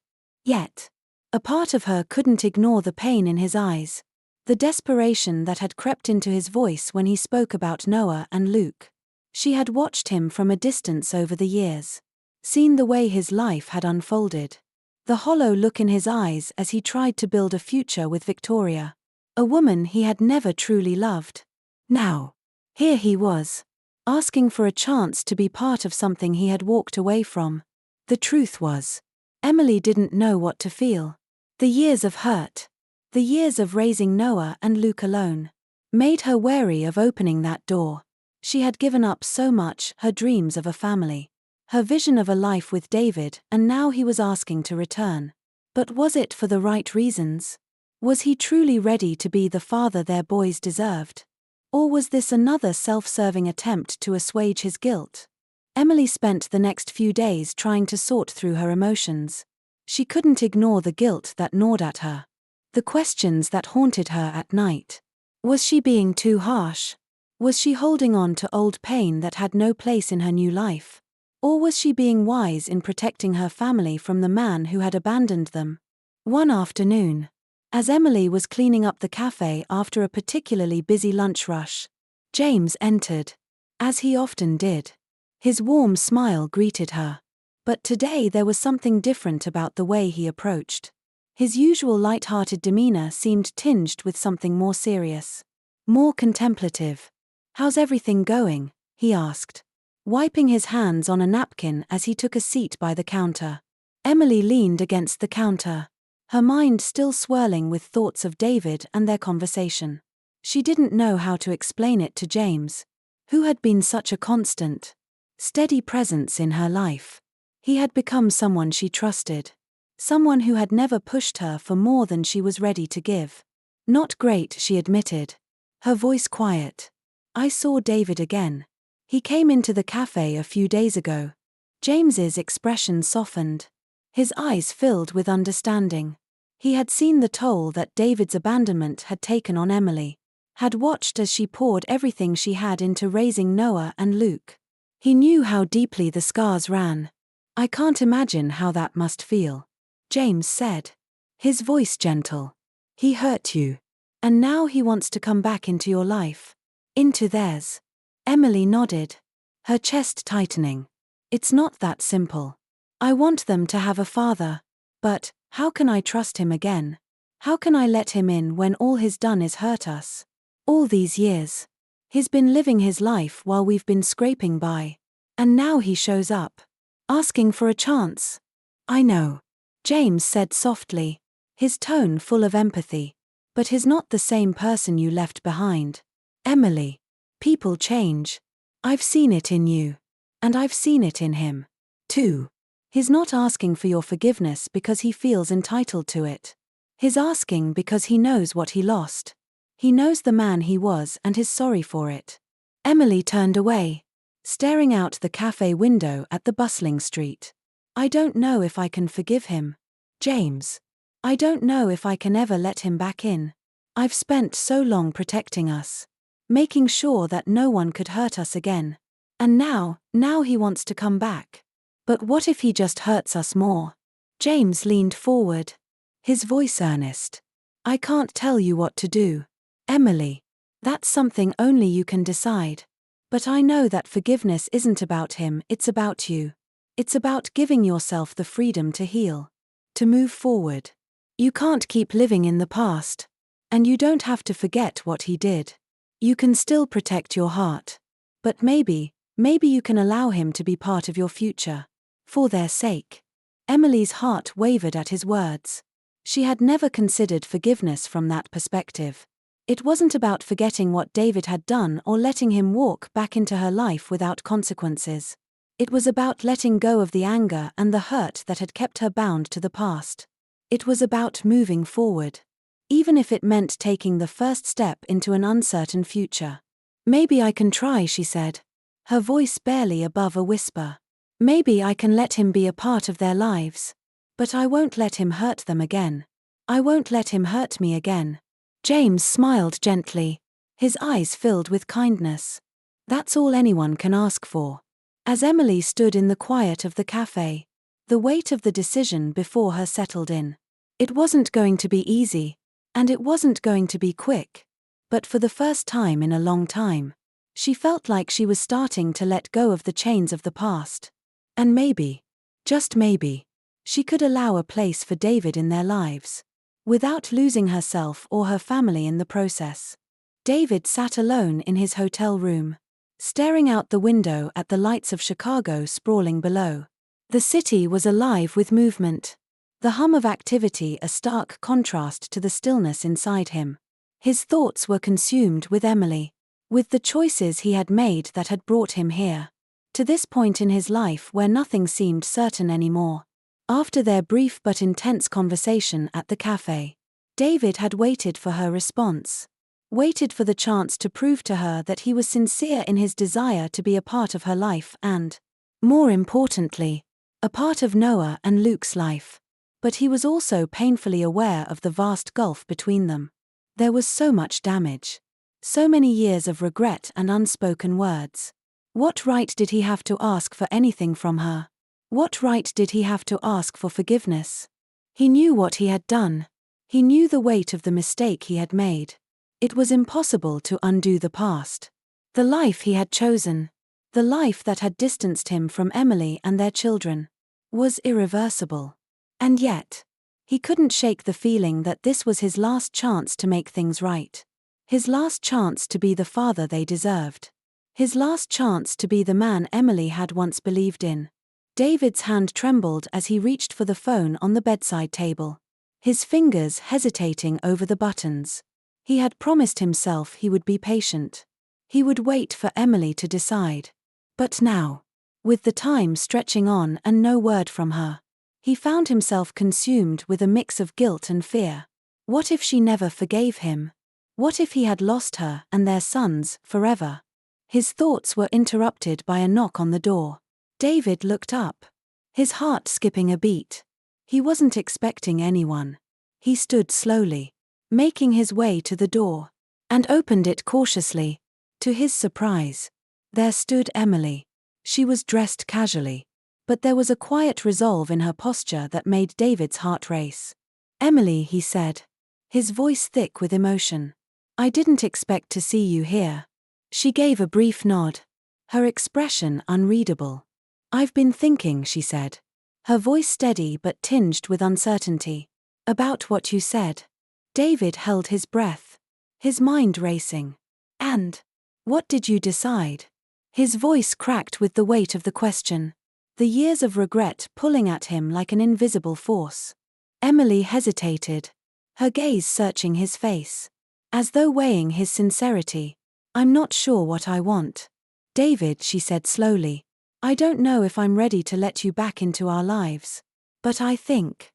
[SPEAKER 1] Yet, a part of her couldn't ignore the pain in his eyes. The desperation that had crept into his voice when he spoke about Noah and Luke. She had watched him from a distance over the years. Seen the way his life had unfolded. The hollow look in his eyes as he tried to build a future with Victoria. A woman he had never truly loved. Now, here he was, asking for a chance to be part of something he had walked away from. The truth was, Emily didn't know what to feel. The years of hurt. The years of raising Noah and Luke alone. made her wary of opening that door. She had given up so much, her dreams of a family, her vision of a life with David, and now he was asking to return. But was it for the right reasons? Was he truly ready to be the father their boys deserved? Or was this another self-serving attempt to assuage his guilt? Emily spent the next few days trying to sort through her emotions. She couldn't ignore the guilt that gnawed at her, the questions that haunted her at night. Was she being too harsh? Was she holding on to old pain that had no place in her new life? Or was she being wise in protecting her family from the man who had abandoned them? One afternoon, as Emily was cleaning up the cafe after a particularly busy lunch rush, James entered, as he often did. His warm smile greeted her. But today there was something different about the way he approached. His usual light-hearted demeanor seemed tinged with something more serious, more contemplative. "How's everything going?" he asked, wiping his hands on a napkin as he took a seat by the counter. Emily leaned against the counter, her mind still swirling with thoughts of David and their conversation. She didn't know how to explain it to James, who had been such a constant, steady presence in her life. He had become someone she trusted, someone who had never pushed her for more than she was ready to give. "Not great," she admitted, her voice quiet. "I saw David again. He came into the cafe a few days ago." James's expression softened. His eyes filled with understanding. He had seen the toll that David's abandonment had taken on Emily, had watched as she poured everything she had into raising Noah and Luke. He knew how deeply the scars ran. "I can't imagine how that must feel," James said, his voice gentle. "He hurt you. And now he wants to come back into your life. Into theirs." Emily nodded, her chest tightening. "It's not that simple. I want them to have a father. But, how can I trust him again? How can I let him in when all he's done is hurt us? All these years. He's been living his life while we've been scraping by. And now he shows up, asking for a chance." "I know," James said softly, his tone full of empathy. "But he's not the same person you left behind. Emily, people change. I've seen it in you. And I've seen it in him, too. He's not asking for your forgiveness because he feels entitled to it. He's asking because he knows what he lost. He knows the man he was and is sorry for it." Emily turned away, staring out the cafe window at the bustling street. "I don't know if I can forgive him, James. I don't know if I can ever let him back in. I've spent so long protecting us, making sure that no one could hurt us again. And now he wants to come back. But what if he just hurts us more?" James leaned forward, his voice earnest. "I can't tell you what to do, Emily. That's something only you can decide. But I know that forgiveness isn't about him, it's about you. It's about giving yourself the freedom to heal, to move forward. You can't keep living in the past. And you don't have to forget what he did. You can still protect your heart. But maybe you can allow him to be part of your future. For their sake." Emily's heart wavered at his words. She had never considered forgiveness from that perspective. It wasn't about forgetting what David had done or letting him walk back into her life without consequences. It was about letting go of the anger and the hurt that had kept her bound to the past. It was about moving forward, even if it meant taking the first step into an uncertain future. "Maybe I can try," she said, her voice barely above a whisper. "Maybe I can let him be a part of their lives. But I won't let him hurt them again. I won't let him hurt me again." James smiled gently, his eyes filled with kindness. That's all anyone can ask for. As Emily stood in the quiet of the cafe, the weight of the decision before her settled in. It wasn't going to be easy, and it wasn't going to be quick. But for the first time in a long time, she felt like she was starting to let go of the chains of the past. And maybe, just maybe, she could allow a place for David in their lives, without losing herself or her family in the process. David sat alone in his hotel room, staring out the window at the lights of Chicago sprawling below. The city was alive with movement, the hum of activity a stark contrast to the stillness inside him. His thoughts were consumed with Emily, with the choices he had made that had brought him here, to this point in his life where nothing seemed certain anymore. After their brief but intense conversation at the cafe, David had waited for her response. Waited for the chance to prove to her that he was sincere in his desire to be a part of her life and, more importantly, a part of Noah and Luke's life. But he was also painfully aware of the vast gulf between them. There was so much damage. So many years of regret and unspoken words. What right did he have to ask for anything from her? What right did he have to ask for forgiveness? He knew what he had done. He knew the weight of the mistake he had made. It was impossible to undo the past. The life he had chosen, the life that had distanced him from Emily and their children, was irreversible. And yet, he couldn't shake the feeling that this was his last chance to make things right. His last chance to be the father they deserved. His last chance to be the man Emily had once believed in. David's hand trembled as he reached for the phone on the bedside table, his fingers hesitating over the buttons. He had promised himself he would be patient. He would wait for Emily to decide. But now, with the time stretching on and no word from her, he found himself consumed with a mix of guilt and fear. What if she never forgave him? What if he had lost her and their sons forever? His thoughts were interrupted by a knock on the door. David looked up, his heart skipping a beat. He wasn't expecting anyone. He stood slowly, making his way to the door, and opened it cautiously. To his surprise, there stood Emily. She was dressed casually, but there was a quiet resolve in her posture that made David's heart race. "Emily," he said, his voice thick with emotion. "I didn't expect to see you here." She gave a brief nod, her expression unreadable. "I've been thinking," she said, her voice steady but tinged with uncertainty. "About what you said." David held his breath, his mind racing. "And what did you decide?" His voice cracked with the weight of the question, the years of regret pulling at him like an invisible force. Emily hesitated, her gaze searching his face, as though weighing his sincerity. "I'm not sure what I want, David," she said slowly. "I don't know if I'm ready to let you back into our lives. But I think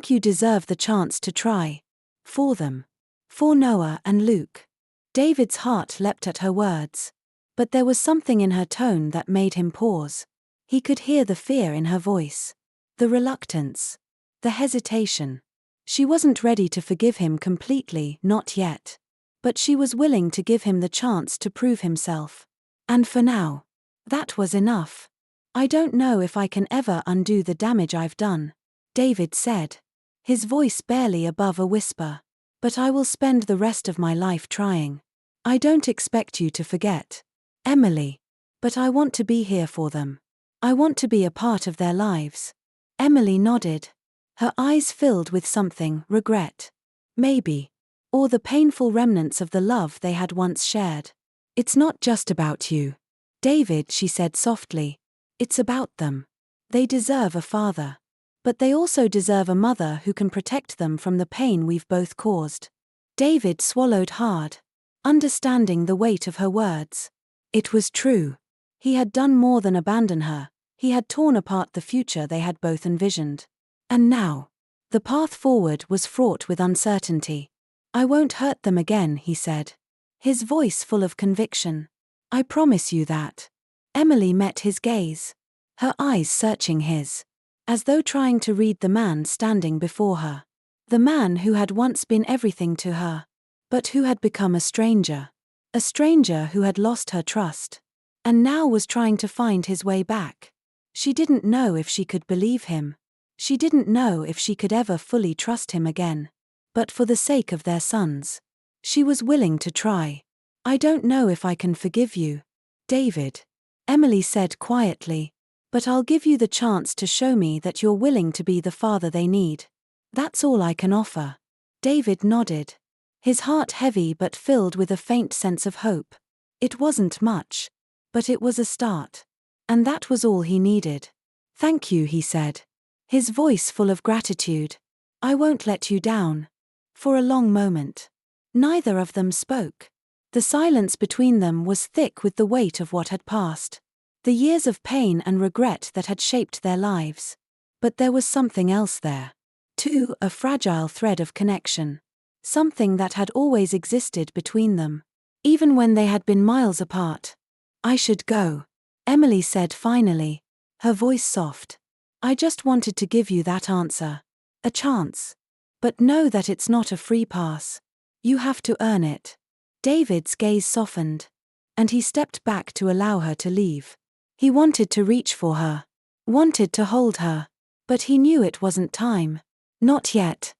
[SPEAKER 1] you deserve the chance to try. For them. For Noah and Luke." David's heart leapt at her words. But there was something in her tone that made him pause. He could hear the fear in her voice. The reluctance. The hesitation. She wasn't ready to forgive him completely, not yet. But she was willing to give him the chance to prove himself. And for now, that was enough. "I don't know if I can ever undo the damage I've done," David said, his voice barely above a whisper. "But I will spend the rest of my life trying. I don't expect you to forget, Emily. But I want to be here for them. I want to be a part of their lives." Emily nodded, her eyes filled with something, regret. Maybe. Or the painful remnants of the love they had once shared. "It's not just about you, David," she said softly. "It's about them. They deserve a father. But they also deserve a mother who can protect them from the pain we've both caused." David swallowed hard, understanding the weight of her words. It was true. He had done more than abandon her. He had torn apart the future they had both envisioned. And now, the path forward was fraught with uncertainty. "I won't hurt them again," he said, his voice full of conviction. "I promise you that." Emily met his gaze, her eyes searching his, as though trying to read the man standing before her. The man who had once been everything to her, but who had become a stranger. A stranger who had lost her trust, and now was trying to find his way back. She didn't know if she could believe him. She didn't know if she could ever fully trust him again. But for the sake of their sons, she was willing to try. "I don't know if I can forgive you, David," Emily said quietly. "But I'll give you the chance to show me that you're willing to be the father they need. That's all I can offer." David nodded, his heart heavy but filled with a faint sense of hope. It wasn't much, but it was a start. And that was all he needed. "Thank you," he said, his voice full of gratitude. "I won't let you down." For a long moment, Neither of them spoke. The silence between them was thick with the weight of what had passed. The years of pain and regret that had shaped their lives. But there was something else there. Too, a fragile thread of connection. Something that had always existed between them. Even when they had been miles apart. "I should go," Emily said finally, her voice soft. "I just wanted to give you that answer. A chance. But know that it's not a free pass. You have to earn it." David's gaze softened. And he stepped back to allow her to leave. He wanted to reach for her. Wanted to hold her. But he knew it wasn't time. Not yet.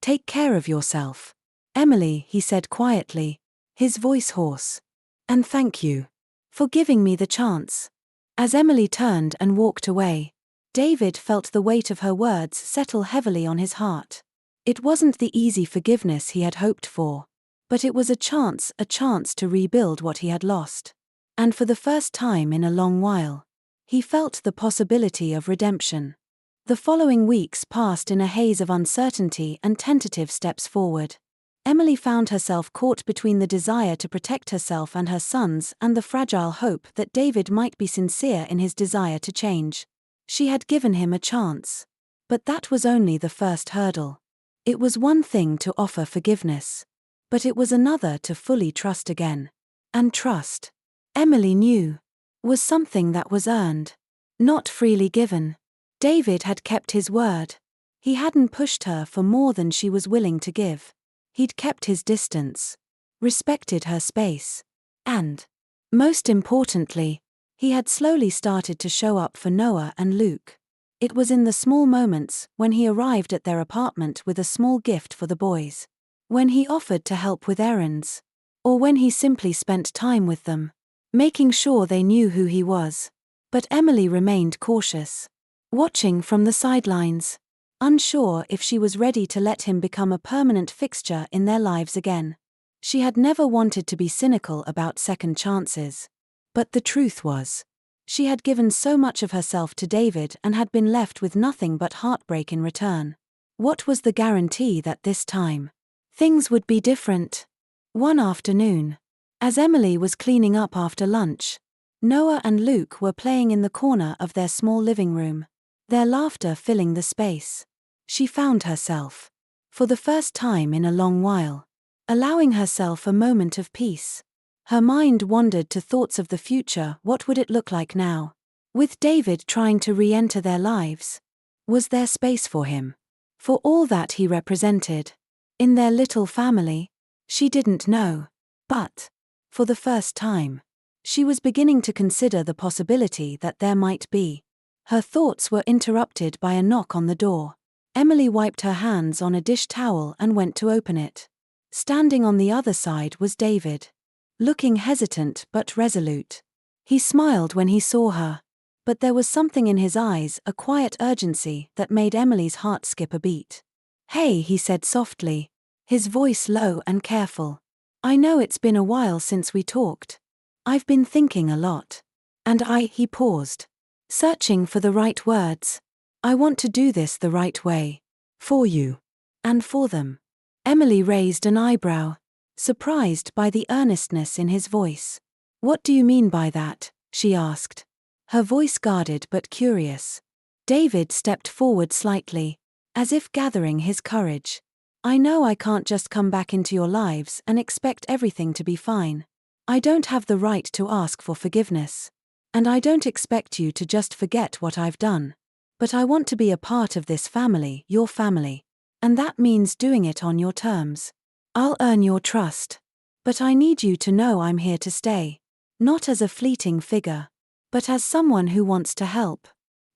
[SPEAKER 1] "Take care of yourself, Emily," he said quietly, his voice hoarse. "And thank you for giving me the chance." As Emily turned and walked away, David felt the weight of her words settle heavily on his heart. It wasn't the easy forgiveness he had hoped for. But it was a chance to rebuild what he had lost. And for the first time in a long while, he felt the possibility of redemption. The following weeks passed in a haze of uncertainty and tentative steps forward. Emily found herself caught between the desire to protect herself and her sons and the fragile hope that David might be sincere in his desire to change. She had given him a chance. But that was only the first hurdle. It was one thing to offer forgiveness. But it was another to fully trust again. And trust, Emily knew, was something that was earned, not freely given. David had kept his word. He hadn't pushed her for more than she was willing to give. He'd kept his distance, respected her space, and, most importantly, he had slowly started to show up for Noah and Luke. It was in the small moments, when he arrived at their apartment with a small gift for the boys, when he offered to help with errands, or when he simply spent time with them, making sure they knew who he was. But Emily remained cautious, watching from the sidelines, unsure if she was ready to let him become a permanent fixture in their lives again. She had never wanted to be cynical about second chances. But the truth was, she had given so much of herself to David and had been left with nothing but heartbreak in return. What was the guarantee that this time things would be different? One afternoon, as Emily was cleaning up after lunch, Noah and Luke were playing in the corner of their small living room, their laughter filling the space. She found herself, for the first time in a long while, allowing herself a moment of peace. Her mind wandered to thoughts of the future. What would it look like now? With David trying to re-enter their lives? Was there space for him? For all that he represented? In their little family? She didn't know. But, for the first time, she was beginning to consider the possibility that there might be. Her thoughts were interrupted by a knock on the door. Emily wiped her hands on a dish towel and went to open it. Standing on the other side was David, looking hesitant but resolute. He smiled when he saw her, but there was something in his eyes, a quiet urgency, that made Emily's heart skip a beat. "Hey," he said softly, his voice low and careful. "I know it's been a while since we talked. I've been thinking a lot. And he paused, searching for the right words. "I want to do this the right way. For you. And for them." Emily raised an eyebrow, surprised by the earnestness in his voice. "What do you mean by that?" she asked, her voice guarded but curious. David stepped forward slightly, as if gathering his courage. "I know I can't just come back into your lives and expect everything to be fine. I don't have the right to ask for forgiveness. And I don't expect you to just forget what I've done. But I want to be a part of this family, your family. And that means doing it on your terms. I'll earn your trust. But I need you to know I'm here to stay. Not as a fleeting figure, but as someone who wants to help.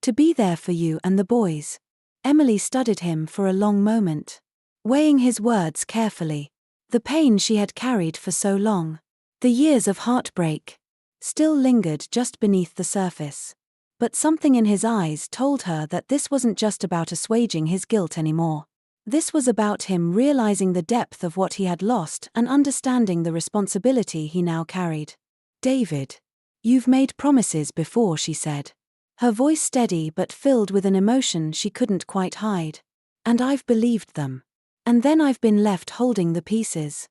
[SPEAKER 1] To be there for you and the boys." Emily studied him for a long moment, weighing his words carefully. The pain she had carried for so long, the years of heartbreak, still lingered just beneath the surface. But something in his eyes told her that this wasn't just about assuaging his guilt anymore. This was about him realizing the depth of what he had lost and understanding the responsibility he now carried. "David, you've made promises before," she said, her voice steady but filled with an emotion she couldn't quite hide. "And I've believed them. And then I've been left holding the pieces.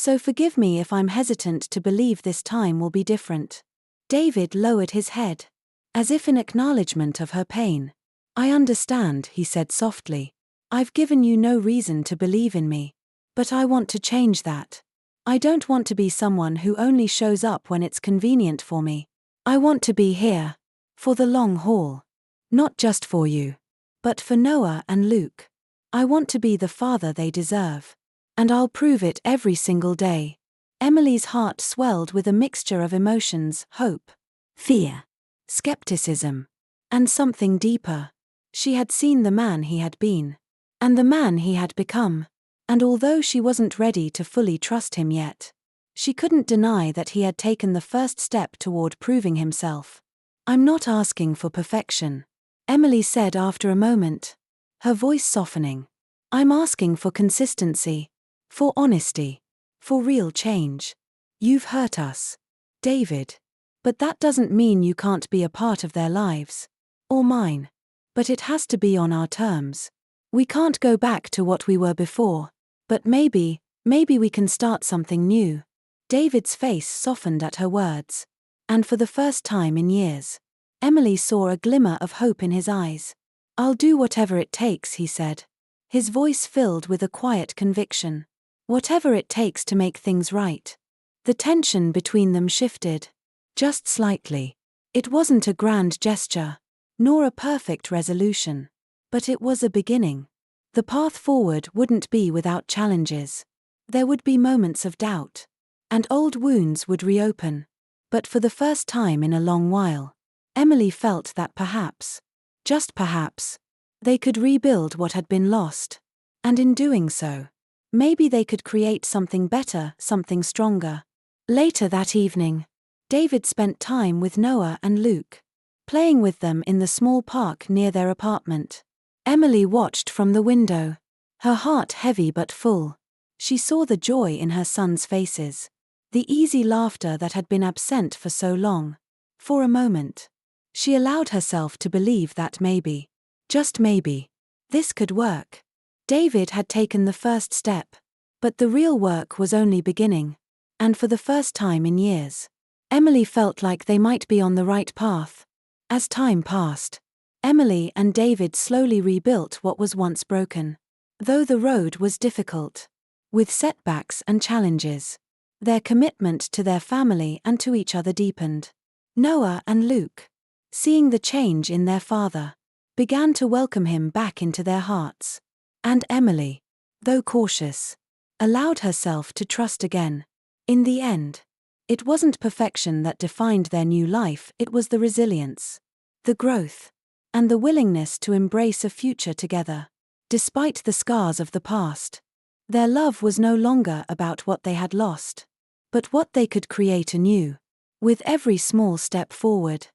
[SPEAKER 1] So forgive me if I'm hesitant to believe this time will be different. David lowered his head, as if in acknowledgement of her pain. I understand, he said softly. I've given you no reason to believe in me. But I want to change that. I don't want to be someone who only shows up when it's convenient for me. I want to be here. For the long haul. Not just for you. But for Noah and Luke. I want to be the father they deserve. And I'll prove it every single day. Emily's heart swelled with a mixture of emotions: hope, fear, skepticism, and something deeper. She had seen the man he had been. And the man he had become. And although she wasn't ready to fully trust him yet, she couldn't deny that he had taken the first step toward proving himself. I'm not asking for perfection, Emily said after a moment, her voice softening. I'm asking for consistency, for honesty, for real change. You've hurt us, David. But that doesn't mean you can't be a part of their lives. Or mine. But it has to be on our terms. We can't go back to what we were before. But maybe we can start something new. David's face softened at her words. And for the first time in years, Emily saw a glimmer of hope in his eyes. I'll do whatever it takes, he said. His voice filled with a quiet conviction. Whatever it takes to make things right. The tension between them shifted. Just slightly. It wasn't a grand gesture, nor a perfect resolution. But it was a beginning. The path forward wouldn't be without challenges. There would be moments of doubt. And old wounds would reopen. But for the first time in a long while, Emily felt that perhaps, just perhaps, they could rebuild what had been lost. And in doing so, maybe they could create something better, something stronger. Later that evening, David spent time with Noah and Luke, playing with them in the small park near their apartment. Emily watched from the window, her heart heavy but full. She saw the joy in her sons' faces, the easy laughter that had been absent for so long. For a moment, she allowed herself to believe that maybe, just maybe, this could work. David had taken the first step, but the real work was only beginning. And for the first time in years, Emily felt like they might be on the right path. As time passed, Emily and David slowly rebuilt what was once broken. Though the road was difficult, with setbacks and challenges, their commitment to their family and to each other deepened. Noah and Luke, seeing the change in their father, began to welcome him back into their hearts. And Emily, though cautious, allowed herself to trust again. In the end, it wasn't perfection that defined their new life, it was the resilience, the growth, and the willingness to embrace a future together. Despite the scars of the past, their love was no longer about what they had lost, but what they could create anew. With every small step forward,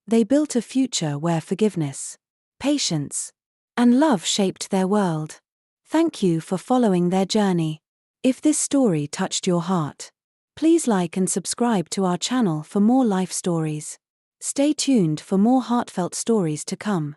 [SPEAKER 1] they built a future where forgiveness, patience, and love shaped their world. Thank you for following their journey. If this story touched your heart, please like and subscribe to our channel for more life stories. Stay tuned for more heartfelt stories to come.